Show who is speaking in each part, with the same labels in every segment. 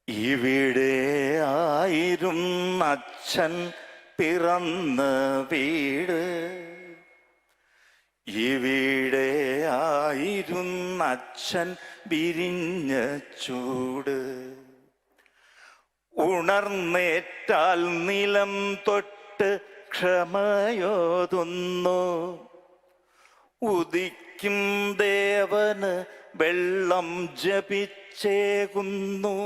Speaker 1: ഇവിടെ ആയിരുന്ന അച്ഛൻ പിറന്ന വീട്, ഇവിടെ ആയിരുന്ന അച്ഛൻ വിരിഞ്ഞ ചൂട്. ഉണർന്നേറ്റാൽ നിലം തൊട്ട് ക്ഷമയോതുന്നു, ഉദിക്കും ദേവന് വെള്ളം ജപിച്ചേകുന്നു.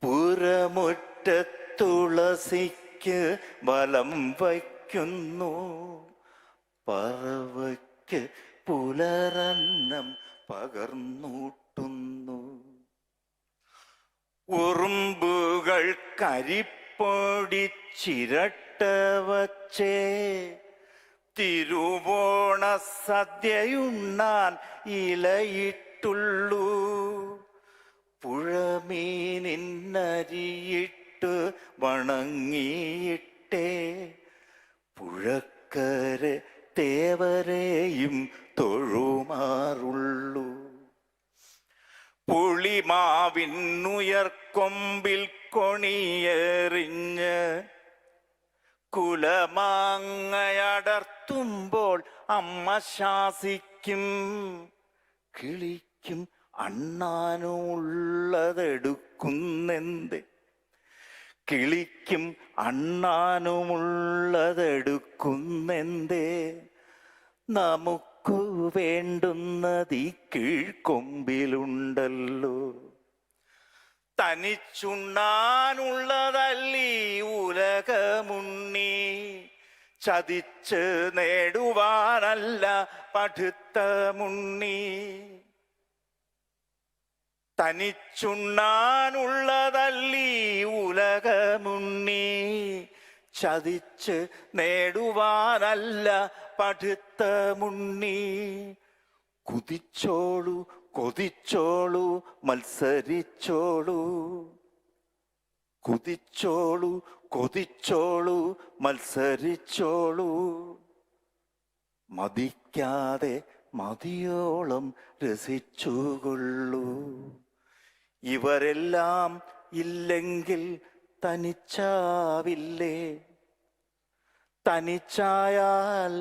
Speaker 1: പുരമുറ്റത്തുളസിക്ക് വലം വയ്ക്കുന്നു, പറവയ്ക്ക് പുലരന്നം പകർന്നൂട്ടുന്നു. ഉറുമ്പുകൾ കരിപ്പൊടിച്ചിരട്ട വച്ചേ തിരുവോണ സദ്യയുണ്ണാൻ ഇലയിട്ടുള്ളൂ. പുഴമീനിന്നരിയിട്ട് വണങ്ങിയിട്ടേ പുഴക്കരെ തേവരെയും തൊഴുമാറുള്ളൂ. പുളിമാവിന്നുയർക്കൊമ്പിൽ കൊണിയെറിഞ്ഞ് കുലമാങ്ങയടർത്തുമ്പോൾ അമ്മ ശാസിക്കും, കിളിക്കും അണ്ണാനുമുള്ളതെടുക്കുന്നെന്തേ, കിളിക്കും അണ്ണാനുമുള്ളതെടുക്കുന്നെന്തേ. നമുക്കു വേണ്ടുന്നത് ഈ കീഴ്ക്കൊമ്പിലുണ്ടല്ലോ. തനിച്ചുണ്ണാനുള്ളതല്ലീ ഉലകമുണ്ണി, ചതിച്ച് നേടുവാനല്ല പഠിത്ത മുണ്ണി. തനിച്ചുണ്ണാനുള്ളതല്ലീ ഉലകമുണ്ണി, ചതിച്ച് നേടുവാനല്ല പഠിത്ത മുണ്ണി. കുതിച്ചോളൂ കൊതിച്ചോളൂ മത്സരിച്ചോളൂ, കുതിച്ചോളൂ കൊതിച്ചോളൂ മത്സരിച്ചോളൂ. മതിക്കാതെ മതിയോളം രസിച്ചുകൊള്ളൂ. ഇവരെല്ലാം ഇല്ലെങ്കിൽ തനിച്ചാവില്ലേ, തനിച്ചായാൽ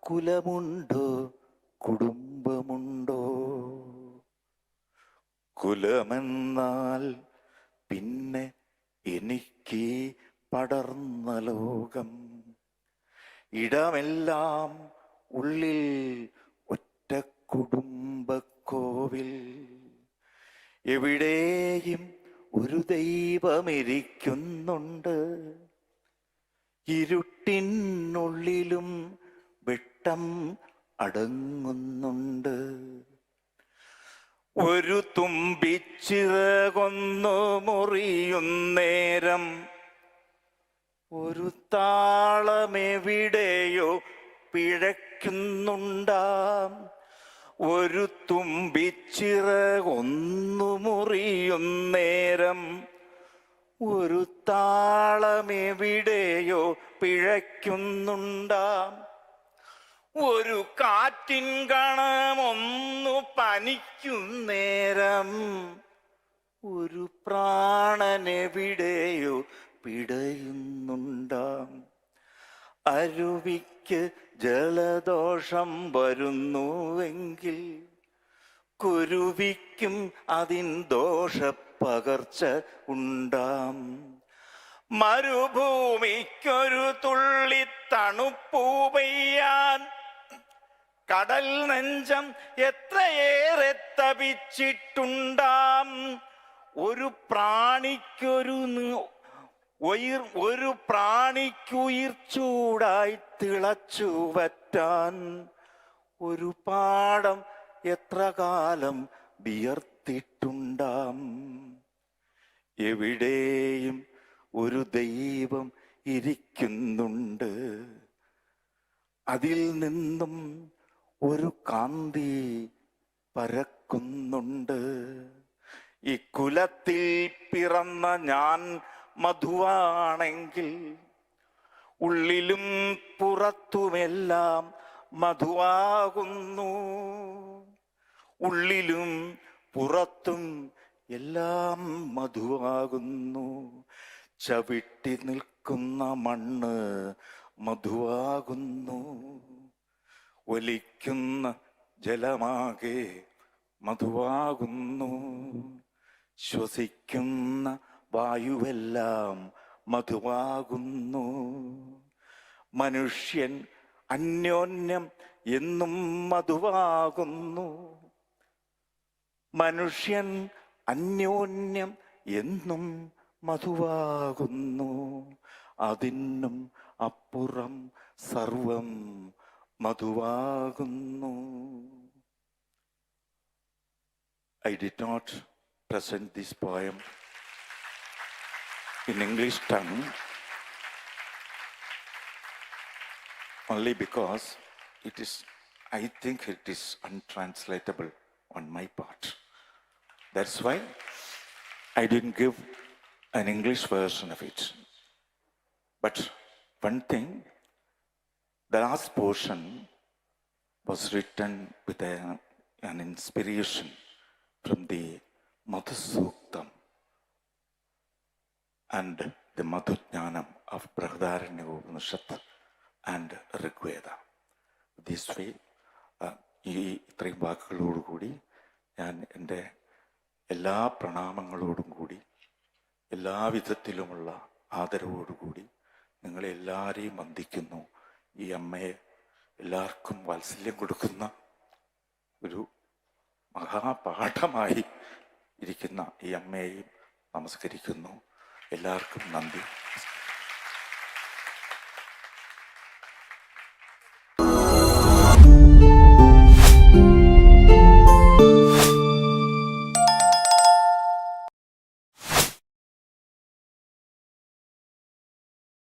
Speaker 1: കുലമുണ്ടോ കുടുംബമുണ്ടോ. കുലമെന്നാൽ പിന്നെ എനിക്ക് പടർന്ന ലോകം, ഇടമെല്ലാം ഉള്ളിൽ ഒറ്റ കുടുംബക്കോവിൽ. എവിടെയും ഒരു ദൈവമിരിക്കുന്നുണ്ട്, ഇരുട്ടിനുള്ളിലും വെട്ടം അടങ്ങുന്നുണ്ട്. ഒരു തുമ്പിച്ചിറകൊന്നു മുറിയുന്നേരം ഒരു താളമെവിടെയോ പിഴയ്ക്കുന്നുണ്ടാം. ഒരു തുമ്പിച്ചിറകൊന്നു മുറിയുന്നേരം ഒരു താളമെവിടെയോ പിഴയ്ക്കുന്നുണ്ടാം. ഒരു കാറ്റിൻ കണമൊന്നു പനിക്കുന്നേരം ഒരു പ്രാണനെവിടെയോ പിടയുന്നുണ്ടാം. അരുവിക്ക് ജലദോഷം വരുന്നുവെങ്കിൽ കുരുവിക്കും അതിൻ ദോഷപ്പകർച്ച ഉണ്ടാം. മരുഭൂമിക്കൊരു തുള്ളി തണുപ്പു പെയ്യാൻ കടൽ നെഞ്ചം എത്രയേറെ തപിച്ചിട്ടുണ്ടാം. ഒരു പ്രാണിക്കുയിർ ചൂടായി തിളച്ചു വറ്റാൻ ഒരു പാടം എത്ര കാലം വിയർത്തിട്ടുണ്ടാം. എവിടെയും ഒരു ദൈവം ഇരിക്കുന്നുണ്ട്, അതിൽ നിന്നും ഒരു കാന്തി പരക്കുന്നുണ്ട്. ഈ കുലത്തിൽ പിറന്ന ഞാൻ മധുവാണെങ്കിൽ ഉള്ളിലും പുറത്തുമെല്ലാം മധുവാകുന്നു. ഉള്ളിലും പുറത്തും എല്ലാം മധുവാകുന്നു. ചവിട്ടി നിൽക്കുന്ന മണ്ണ് മധുവാകുന്നു. ഒലിക്കുന്ന ജലമാകെ മധുവാകുന്നു. ശ്വസിക്കുന്ന വായുവെല്ലാം മധുവാകുന്നു. മനുഷ്യൻ അന്യോന്യം എന്നും മധുവാകുന്നു. മനുഷ്യൻ അന്യോന്യം എന്നും മധുവാകുന്നു. അതിനും അപ്പുറം സർവം മധുവാകുന്നു. I did not present this poem in English tongue only because I think it is untranslatable on my part. That's why I didn't give an English version of it. But one thing, the last portion was written with an inspiration from the Madhusuktam and the Madhujnanam of Brihadaranya Upanishad and Rigveda. This way, ഈ ഇത്രയും വാക്കുകളോടുകൂടി ഞാൻ എൻ്റെ എല്ലാ പ്രണാമങ്ങളോടും കൂടി എല്ലാ വിധത്തിലുമുള്ള ആദരവോടുകൂടി നിങ്ങളെ എല്ലാവരെയും വന്ദിക്കുന്നു. ഈ അമ്മയെ എല്ലാവർക്കും വാത്സല്യം കൊടുക്കുന്ന ഒരു മഹാപാഠമായി ഇരിക്കുന്ന ഈ അമ്മയെയും നമസ്കരിക്കുന്നു. എല്ലാവർക്കും നന്ദി.